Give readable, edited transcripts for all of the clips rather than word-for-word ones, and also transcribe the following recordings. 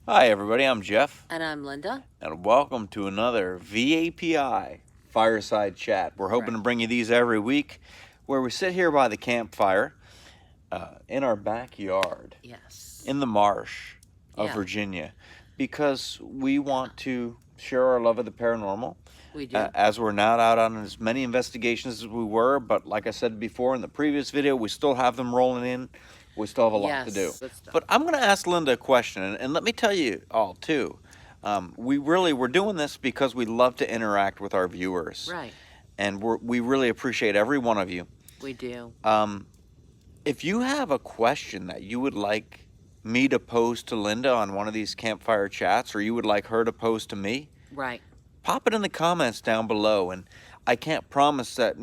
Hi, everybody. I'm Jeff, And I'm Linda. and welcome to another VAPI Fireside Chat. We're hoping to bring you these every week, where we sit here by the campfire in our backyard Yes. in the marsh of Yeah. Virginia, because we want to share our love of the paranormal. We do. As we're not out on as many investigations as we were, but like I said before in the previous video, we still have them rolling in. We still have a lot to do. Yes. Good stuff. But I'm going to ask Linda a question, and let me tell you all too. We're doing this because we love to interact with our viewers, Right. and we really appreciate every one of you. We do. If you have a question that you would like me to pose to Linda on one of these campfire chats, or you would like her to pose to me, Right. pop it in the comments down below. And I can't promise that,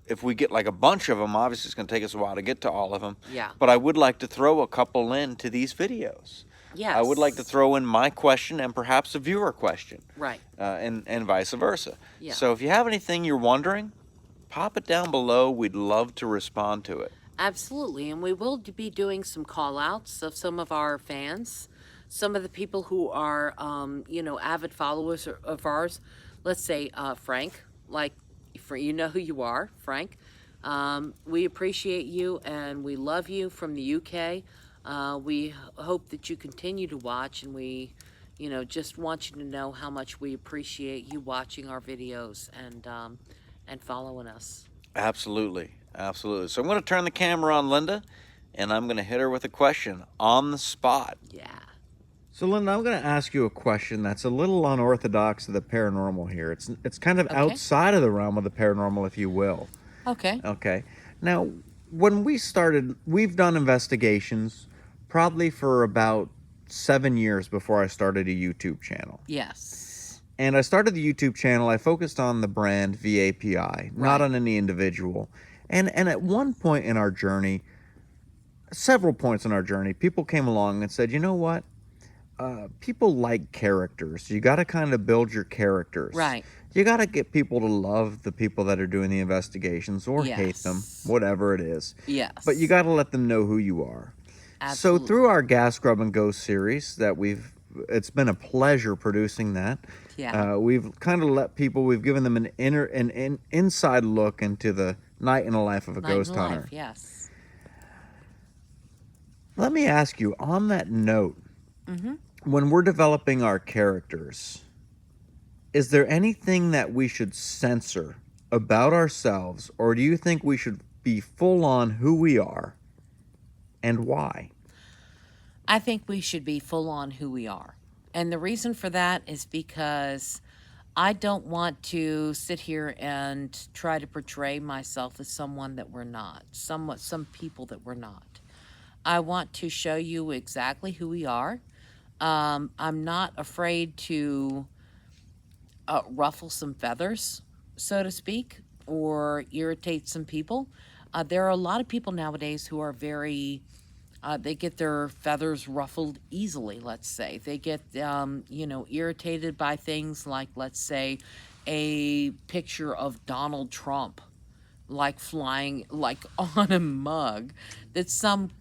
if we get like a bunch of them, obviously it's going to take us a while to get to all of them. Yeah. But I would like to throw a couple into these videos. Yes. I would like to throw in my question and perhaps a viewer question. Right. And vice versa. Yeah. So if you have anything you're wondering, pop it down below. We'd love to respond to it. Absolutely. And we will be doing some call outs of some of our fans, some of the people who are, avid followers of ours. Let's say Frank, you know who you are, Frank. We appreciate you and we love you from the UK. We hope that you continue to watch, and we, just want you to know how much we appreciate you watching our videos and following us. Absolutely. Absolutely. So I'm going to turn the camera on Linda, and I'm going to hit her with a question on the spot. Yeah. So, Linda, I'm going to ask you a question that's a little unorthodox to the paranormal here. It's kind of Okay. outside of the realm of the paranormal, if you will. Okay. Okay. Now, when we started, we've done investigations probably for about 7 years before I started a YouTube channel. Yes. And I started the YouTube channel. I focused on the brand VAPI, not Right. on any individual. And at one point in our journey, several points in our journey, people came along and said, you know what? People like characters. You got to kind of build your characters. Right. You got to get people to love the people that are doing the investigations or hate them, Yes. whatever it is. Yes. But you got to let them know who you are. Absolutely. So through our Gas, Grub, and Ghost series that it's been a pleasure producing that. Yeah. We've kind of let people, we've given them an inside look into the night in the life of a Night in ghost the hunter. life, yes. Let me ask you, on that note, Mm-hmm. when we're developing our characters, is there anything that we should censor about ourselves, or do you think we should be full on who we are and why? I think we should be full on who we are. And the reason for that is because I don't want to sit here and try to portray myself as someone that we're not, some people that we're not. I want to show you exactly who we are. I'm not afraid to ruffle some feathers, so to speak, or irritate some people. There are a lot of people nowadays who are very, they get their feathers ruffled easily, let's say. They get, irritated by things like, let's say, a picture of Donald Trump, like flying, like on a mug that some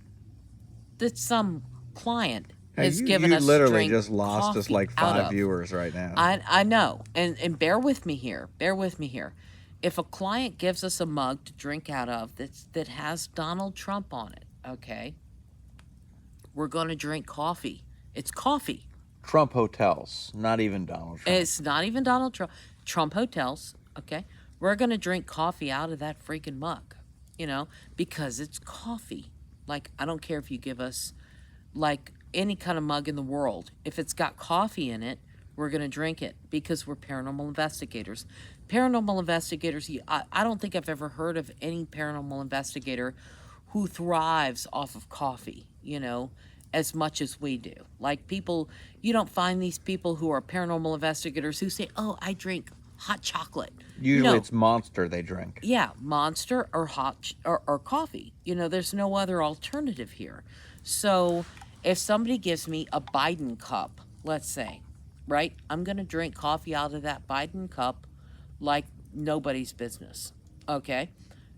client has given you us literally drink just lost us coffee like out 5 of. viewers right now. I know, and bear with me here. Bear with me here. If a client gives us a mug to drink out of that has Donald Trump on it, okay, we're going to drink coffee. It's coffee. Trump hotels, not even Donald Trump. It's not even Donald Trump. Trump hotels, okay? We're going to drink coffee out of that freaking mug, because it's coffee. Like, I don't care if you give us, like, any kind of mug in the world. If it's got coffee in it, we're going to drink it because we're paranormal investigators. Paranormal investigators, I don't think I've ever heard of any paranormal investigator who thrives off of coffee, as much as we do. Like, people, you don't find these people who are paranormal investigators who say, oh, I drink hot chocolate. Usually No. it's Monster they drink. Yeah, Monster or or coffee. There's no other alternative here. So if somebody gives me a Biden cup, let's say, right, I'm going to drink coffee out of that Biden cup like nobody's business, okay?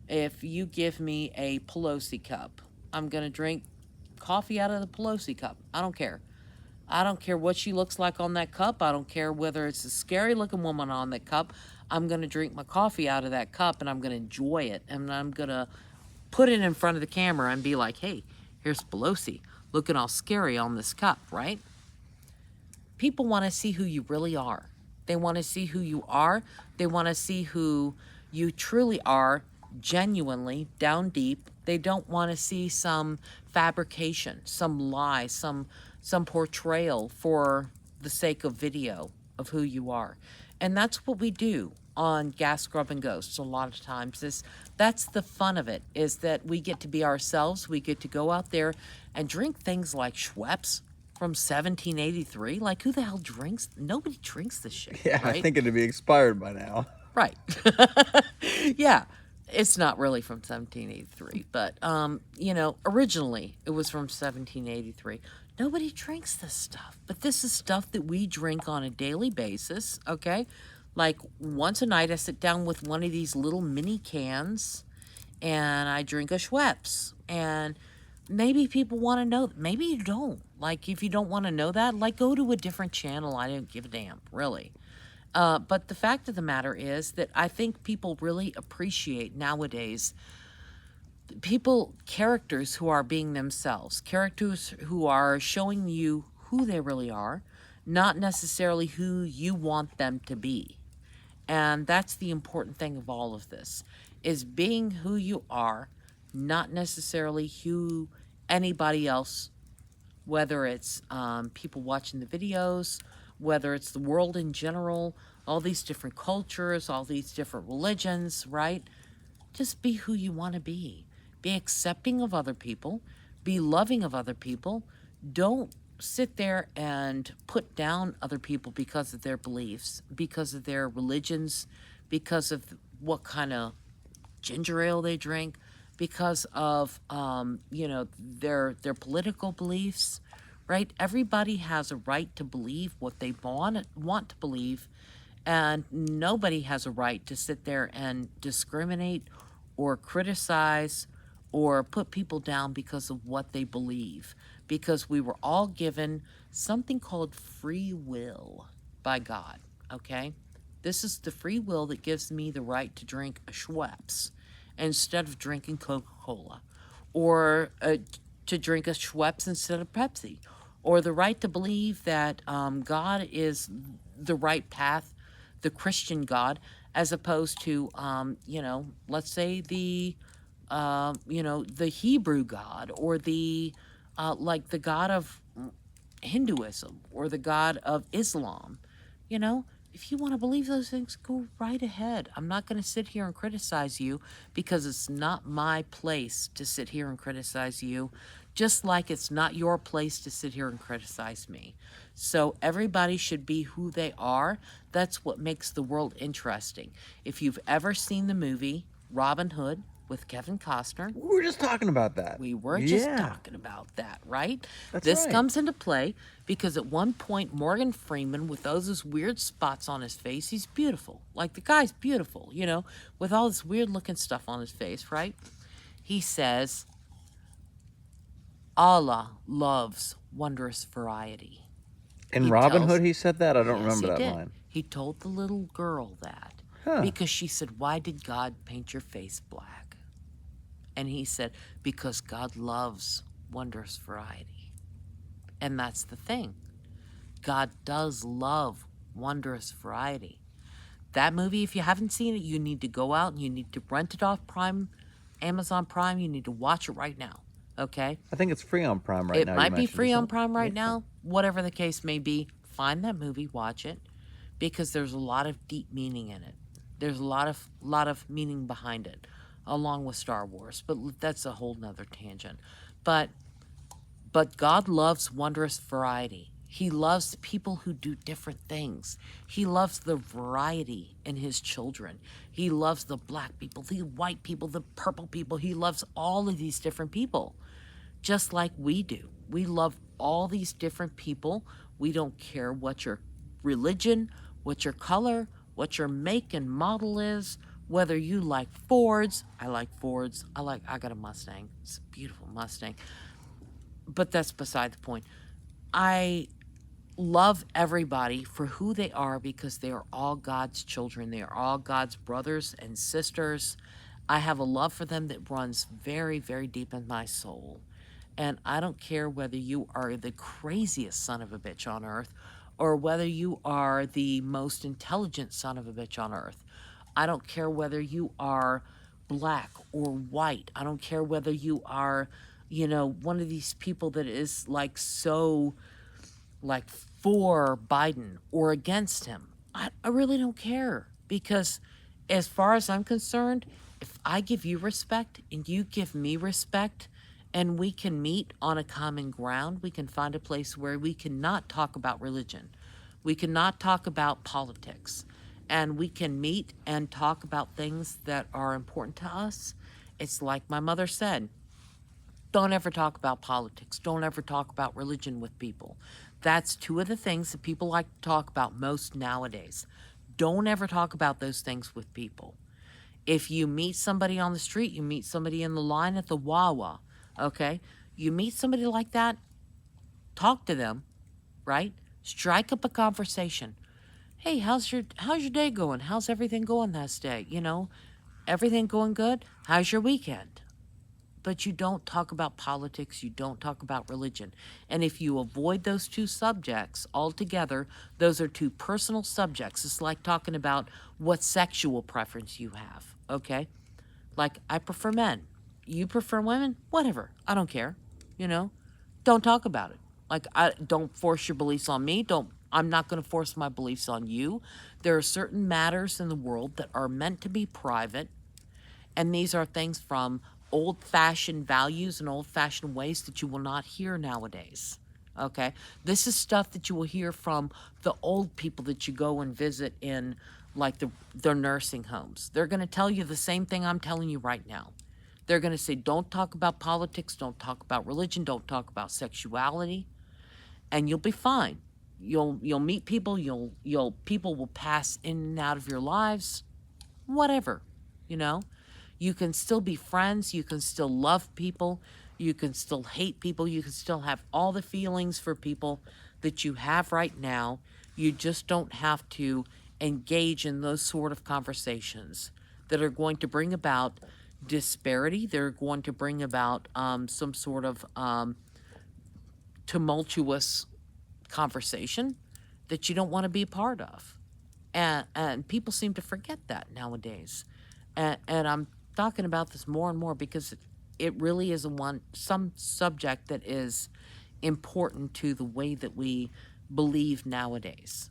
If you give me a Pelosi cup, I'm going to drink coffee out of the Pelosi cup. I don't care. I don't care what she looks like on that cup. I don't care whether it's a scary looking woman on that cup. I'm going to drink my coffee out of that cup and I'm going to enjoy it. And I'm going to put it in front of the camera and be like, hey, here's Pelosi looking all scary on this cup, right? People want to see who you really are. They want to see who you are. They want to see who you truly are, genuinely, down deep. They don't want to see some fabrication, some lie, some portrayal for the sake of video of who you are. And that's what we do on Gas, Grub, and Ghosts a lot of times. That's the fun of it, is that we get to be ourselves. We get to go out there and drink things like Schweppes from 1783. Like, who the hell drinks? Nobody drinks this shit, Yeah, I right? think it'd be expired by now. Right. Yeah. It's not really from 1783, but originally it was from 1783. Nobody drinks this stuff, but this is stuff that we drink on a daily basis, okay? Like once a night I sit down with one of these little mini cans and I drink a Schweppes. And maybe people want to know, maybe you don't. Like, if you don't want to know that, like, go to a different channel. I don't give a damn, really. But the fact of the matter is that I think people really appreciate nowadays characters who are being themselves, characters who are showing you who they really are, not necessarily who you want them to be. And that's the important thing of all of this, is being who you are, not necessarily who anybody else, whether it's people watching the videos, whether it's the world in general, all these different cultures, all these different religions, right? Just be who you want to be. Be accepting of other people. Be loving of other people. Don't sit there and put down other people because of their beliefs, because of their religions, because of what kind of ginger ale they drink, because of their political beliefs, right? Everybody has a right to believe what they want to believe, and nobody has a right to sit there and discriminate or criticize or put people down because of what they believe, because we were all given something called free will by God, okay? This is the free will that gives me the right to drink a Schweppes instead of drinking Coca-Cola, or to drink a Schweppes instead of Pepsi, or the right to believe that God is the right path, the Christian God, as opposed to, let's say the Hebrew God, or like the God of Hinduism, or the God of Islam. You know, if you want to believe those things, go right ahead. I'm not going to sit here and criticize you, because it's not my place to sit here and criticize you, just like it's not your place to sit here and criticize me. So everybody should be who they are. That's what makes the world interesting. If you've ever seen the movie Robin Hood with Kevin Costner, We were just talking about that. we were just Yeah, talking about that, right? that's This right. comes into play because at one point, Morgan Freeman, with those weird spots on his face, he's beautiful. Like, the guy's beautiful, with all this weird looking stuff on his face, right? He says, Allah loves wondrous variety. In He Robin tells, Hood, he said that? I don't yes, remember he that did. line. He told the little girl that Huh. because she said, why did God paint your face black? And he said, because God loves wondrous variety. And that's the thing. God does love wondrous variety. That movie, if you haven't seen it, you need to go out and you need to rent it off Amazon Prime. You need to watch it right now, okay? I think it's free on Prime right It now. You might be mentioned, free isn't on it? Prime right Yeah. now. Whatever the case may be, find that movie, watch it, because there's a lot of deep meaning in it. There's a lot of meaning behind it, along with Star Wars. But that's a whole nother tangent. But God loves wondrous variety. He loves people who do different things. He loves the variety in his children. He loves the black people, the white people, the purple people. He loves all of these different people, just like we do. We love all these different people. We don't care what your religion, what your color, what your make and model is, whether you like Fords. I like Fords. I got a Mustang. It's a beautiful Mustang. But that's beside the point. I love everybody for who they are because they are all God's children. They are all God's brothers and sisters. I have a love for them that runs very, very deep in my soul. And I don't care whether you are the craziest son of a bitch on earth or whether you are the most intelligent son of a bitch on earth. I don't care whether you are black or white. I don't care whether you are, one of these people that is like so like for Biden or against him. I really don't care because, as far as I'm concerned, if I give you respect and you give me respect and we can meet on a common ground, we can find a place where we cannot talk about religion, we cannot talk about politics, and we can meet and talk about things that are important to us. It's like my mother said, don't ever talk about politics. Don't ever talk about religion with people. That's two of the things that people like to talk about most nowadays. Don't ever talk about those things with people. If you meet somebody on the street, you meet somebody in the line at the Wawa, okay? You meet somebody like that, talk to them, right? Strike up a conversation. Hey, how's your day going? How's everything going this day? Everything going good? How's your weekend? But you don't talk about politics, you don't talk about religion. And if you avoid those two subjects altogether, those are two personal subjects. It's like talking about what sexual preference you have, okay? Like, I prefer men. You prefer women? Whatever. I don't care. You know? Don't talk about it. Like, I don't force your beliefs on me. I'm not going to force my beliefs on you. There are certain matters in the world that are meant to be private, and these are things from old fashioned values and old fashioned ways that you will not hear nowadays. Okay? This is stuff that you will hear from the old people that you go and visit in like their nursing homes. They're going to tell you the same thing I'm telling you right now. They're going to say, don't talk about politics, don't talk about religion, don't talk about sexuality, and you'll be fine. You'll meet people, people will pass in and out of your lives, whatever, you know? You can still be friends, you can still love people, you can still hate people, you can still have all the feelings for people that you have right now. You just don't have to engage in those sort of conversations that are going to bring about disparity. They're going to bring about some sort of tumultuous conversation that you don't want to be a part of. And people seem to forget that nowadays. And I'm talking about this more and more because it really is some subject that is important to the way that we believe nowadays.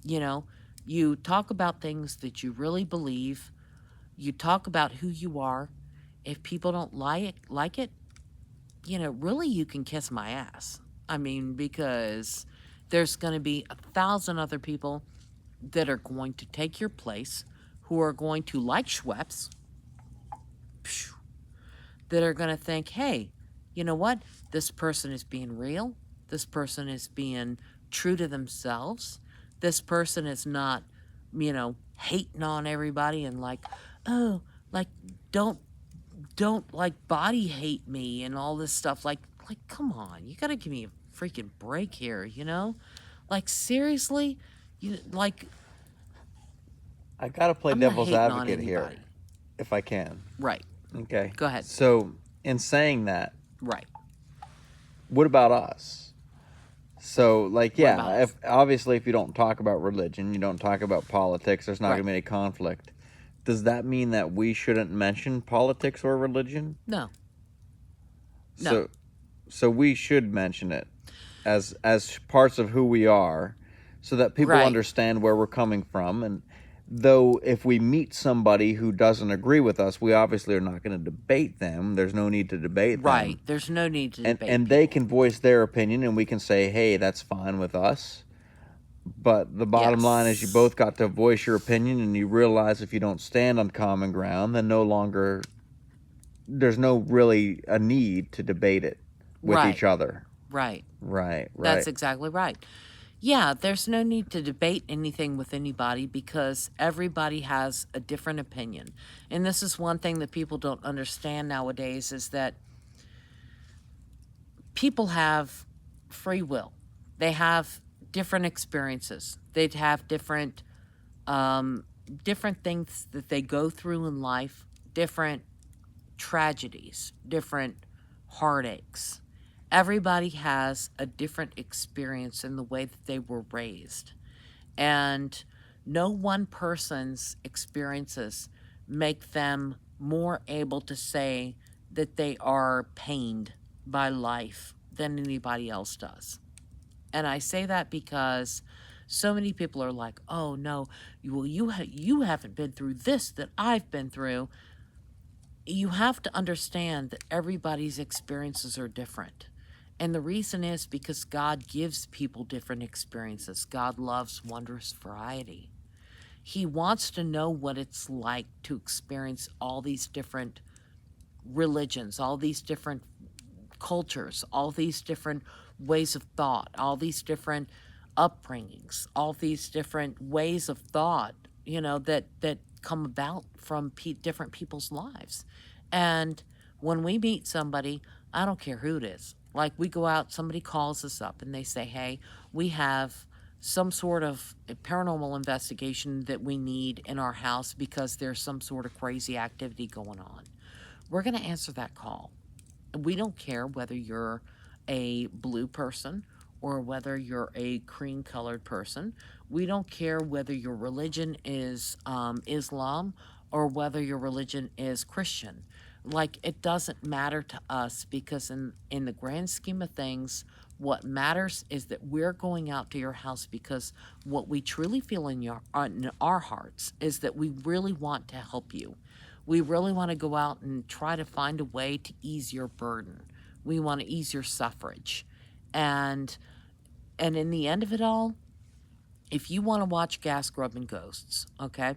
You know, you talk about things that you really believe. You talk about who you are. If people don't like it, really you can kiss my ass. I mean, because there's going to be 1,000 other people that are going to take your place, who are going to like Schweppes, that are going to think, hey, you know what? This person is being real. This person is being true to themselves. This person is not, hating on everybody and like, oh, like, don't like body hate me and all this stuff. Like, come on, you got to give me a freaking break here, Like, seriously? Like, I gotta play I'm not devil's hating on advocate here, anybody. if I can. Right. Okay. Go ahead. So, in saying that, Right. what about us? So, like, What about yeah, us? if you don't talk about religion, you don't talk about politics, there's not Right. gonna be any conflict. Does that mean that we shouldn't mention politics or religion? No. So, so we should mention it as parts of who we are, so that people Right. understand where we're coming from. And though if we meet somebody who doesn't agree with us, we obviously are not going to debate them. There's no need to debate Right. them. There's no need to And debate and people. they can voice their opinion, and we can say, hey, that's fine with us. But the bottom line is, you Yes. both got to voice your opinion, and you realize if you don't stand on common ground, then there's no really a need to debate it with Right. each other. Right. Right. That's exactly right. Yeah, there's no need to debate anything with anybody because everybody has a different opinion. And this is one thing that people don't understand nowadays is that people have free will. They have different experiences. They'd have um, different things that they go through in life, different tragedies, different heartaches. Everybody has a different experience in the way that they were raised. And no one person's experiences make them more able to say that they are pained by life than anybody else does. And I say that because so many people are like, "Oh no, you haven't been through this that I've been through." You have to understand that everybody's experiences are different. And the reason is because God gives people different experiences. God loves wondrous variety. He wants to know what it's like to experience all these different religions, all these different cultures, all these different ways of thought, all these different upbringings, all these different ways of thought, that come about from different people's lives. And when we meet somebody, I don't care who it is. Like we go out, somebody calls us up and they say, "Hey, we have some sort of paranormal investigation that we need in our house because there's some sort of crazy activity going on." We're going to answer that call. We don't care whether you're a blue person or whether you're a cream colored person. We don't care whether your religion is Islam or whether your religion is Christian. Like, it doesn't matter to us because, in the grand scheme of things, what matters is that we're going out to your house because what we truly feel in our hearts is that we really want to help you. We really want to go out and try to find a way to ease your burden. We want to ease your suffrage. And in the end of it all, if you want to watch Gas, Grub, and Ghosts, okay,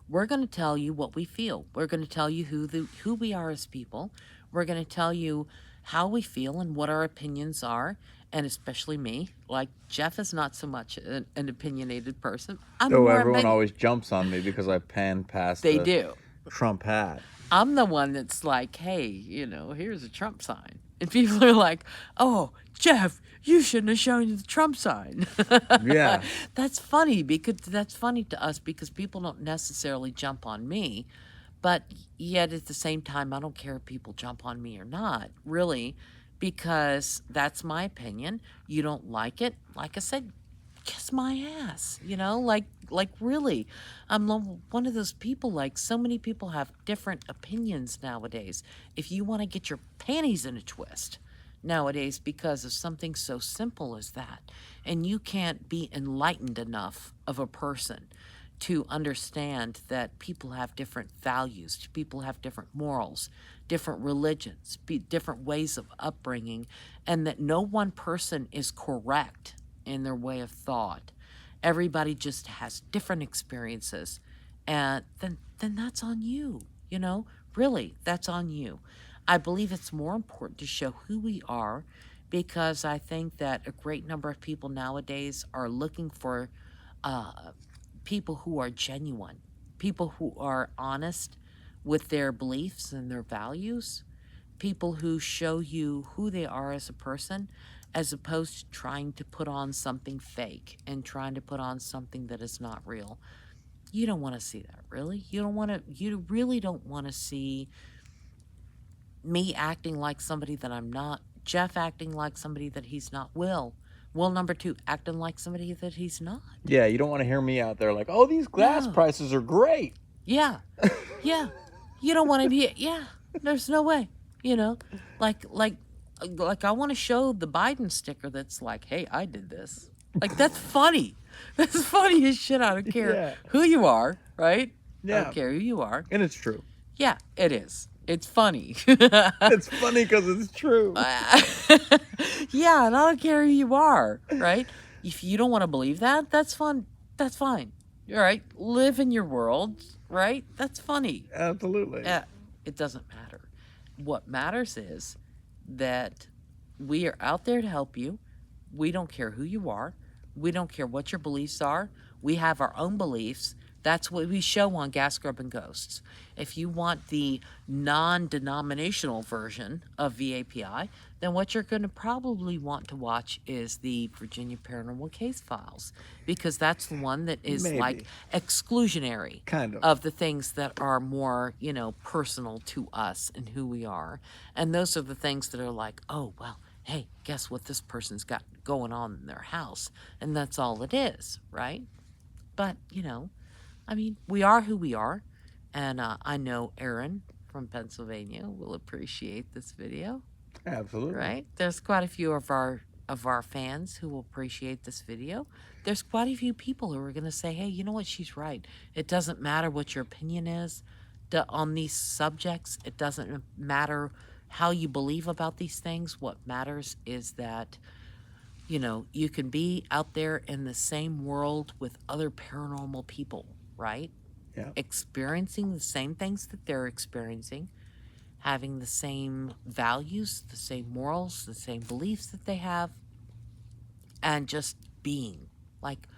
we're going to tell you what we feel. We're going to tell you who we are as people. We're going to tell you how we feel and what our opinions are. And especially me, like Jeff is not so much an opinionated person. I'm Oh, more everyone maybe always jumps on me because I pan past they the do. Trump hat. I'm the one that's like, "Hey, here's a Trump sign." And people are like, "Oh, Jeff, you shouldn't have shown you the Trump sign." Yeah. That's funny because that's funny to us because people don't necessarily jump on me. But yet at the same time, I don't care if people jump on me or not, really, because that's my opinion. You don't like it. Like I said, kiss my ass, like really. One of those people, like so many people have different opinions nowadays. If you want to get your panties in a twist nowadays because of something so simple as that, and you can't be enlightened enough of a person to understand that people have different values, people have different morals, different religions, different ways of upbringing, and that no one person is correct in their way of thought. Everybody just has different experiences, and then that's on you, Really, that's on you. I believe it's more important to show who we are because I think that a great number of people nowadays are looking for uh, people who are genuine, people who are honest with their beliefs and their values, people who show you who they are as a person, as opposed to trying to put on something fake and trying to put on something that is not real. You don't want to see that, really. You really don't want to see me acting like somebody that I'm not, Jeff acting like somebody that he's not, Will number two acting like somebody that he's not. Yeah, you don't want to hear me out there like, "Oh, these glass No. prices are great." Yeah. Yeah. You don't want to be, yeah, there's no way, you know, like, like, like I want to show the Biden sticker that's like, "Hey, I did this." Like, that's funny. That's funny as shit. I don't care Yeah. who you are, right? I Yeah. don't care who you are. And it's true. Yeah, it is. It's funny. It's funny because it's true. Yeah, and I don't care who you are, right? If you don't want to believe that, that's fun. That's fine. All right. Live in your world, right? That's funny. Absolutely. Yeah, it doesn't matter. What matters is that we are out there to help you. We don't care who you are. We don't care what your beliefs are. We have our own beliefs That's what we show on Gas, Grub, and Ghosts. If you want the non-denominational version of VAPI, then what you're going to probably want to watch is the Virginia Paranormal Case Files, because that's the one that is like Maybe. exclusionary Kind of. the things that are more, personal to us and who we are. And those are the things that are like, oh, well, hey, guess what this person's got going on in their house? And that's all it is, right? But, I mean, we are who we are. And I know Aaron from Pennsylvania will appreciate this video, Absolutely. right? There's quite a few of our fans who will appreciate this video. There's quite a few people who are going to say, hey, you know what? She's right. It doesn't matter what your opinion is on these subjects. It doesn't matter how you believe about these things. What matters is that, you can be out there in the same world with other paranormal people, right? Yeah. Experiencing the same things that they're experiencing, having the same values, the same morals, the same beliefs that they have, and just being. Like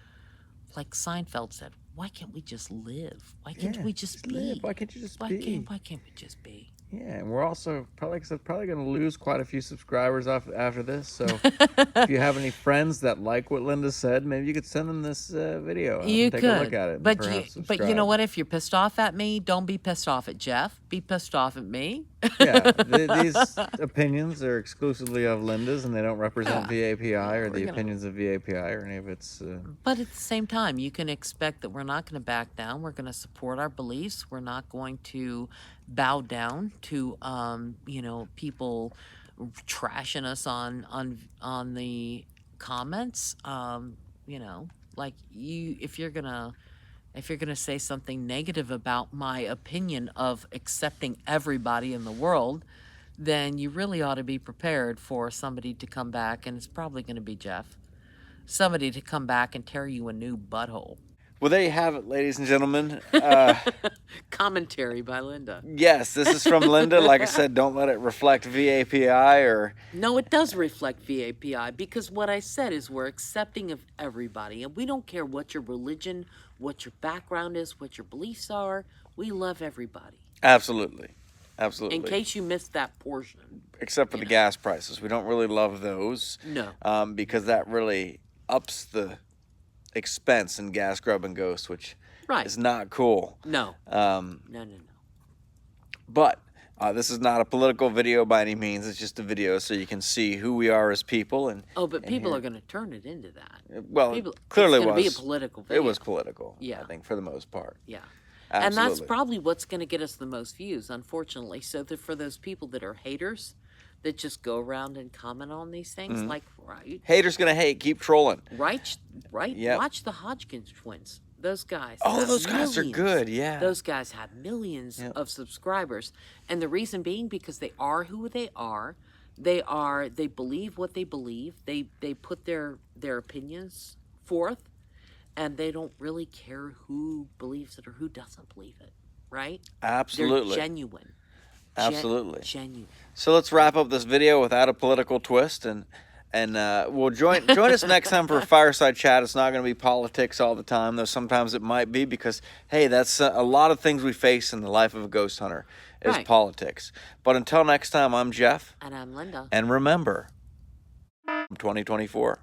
Seinfeld said, why can't we just live? Why can't we just be? Live. Why can't you just be? Why can't we just be? Yeah, and we're also probably going to lose quite a few subscribers after this. So if you have any friends that like what Linda said, maybe you could send them this video. You take could, a look at it. but perhaps you know subscribe. what? If you're pissed off at me, don't be pissed off at Jeff. Be pissed off at me. Yeah, these opinions are exclusively of Linda's, and they don't represent VAPI or the opinions of VAPI or any of its. But at the same time, you can expect that we're not going to back down. We're going to support our beliefs. We're not going to bow down to people trashing us on the comments. Like if you're gonna say something negative about my opinion of accepting everybody in the world, then you really ought to be prepared for somebody to come back, and it's probably going to be Jeff. Somebody to come back and tear you a new butthole. Well, there you have it, ladies and gentlemen. Commentary by Linda. Yes, this is from Linda. Like I said, don't let it reflect VAPI or... No, it does reflect VAPI, because what I said is we're accepting of everybody, and we don't care what your religion, what your background is, what your beliefs are. We love everybody. Absolutely. Absolutely. In case you missed that portion. Except for the gas prices. We don't really love those. No. Because that really ups the expense in Gas, Grub, and Ghost, which is not cool. No. No. But this is not a political video by any means. It's just a video so you can see who we are as people. But people are going to turn it into that. Well, clearly it's going to be a political video. It was political, yeah. I think, for the most part. Yeah. Absolutely. And that's probably what's going to get us the most views, unfortunately. So for those people that are haters, that just go around and comment on these things, right? Haters going to hate. Keep trolling. Right? Yep. Watch the Hodgkins twins. Those guys. Oh, those guys are good, yeah. Those guys have millions of subscribers. And the reason being because they are who they are. They believe what they believe. They put their opinions forth. And they don't really care who believes it or who doesn't believe it, right? Absolutely. They're genuine. Absolutely. Genuine. So let's wrap up this video without a political twist, and we'll join us next time for a fireside chat. It's not going to be politics all the time, though sometimes it might be, because, hey, that's a lot of things we face in the life of a ghost hunter is politics. But until next time, I'm Jeff. And I'm Linda. And remember, 2024.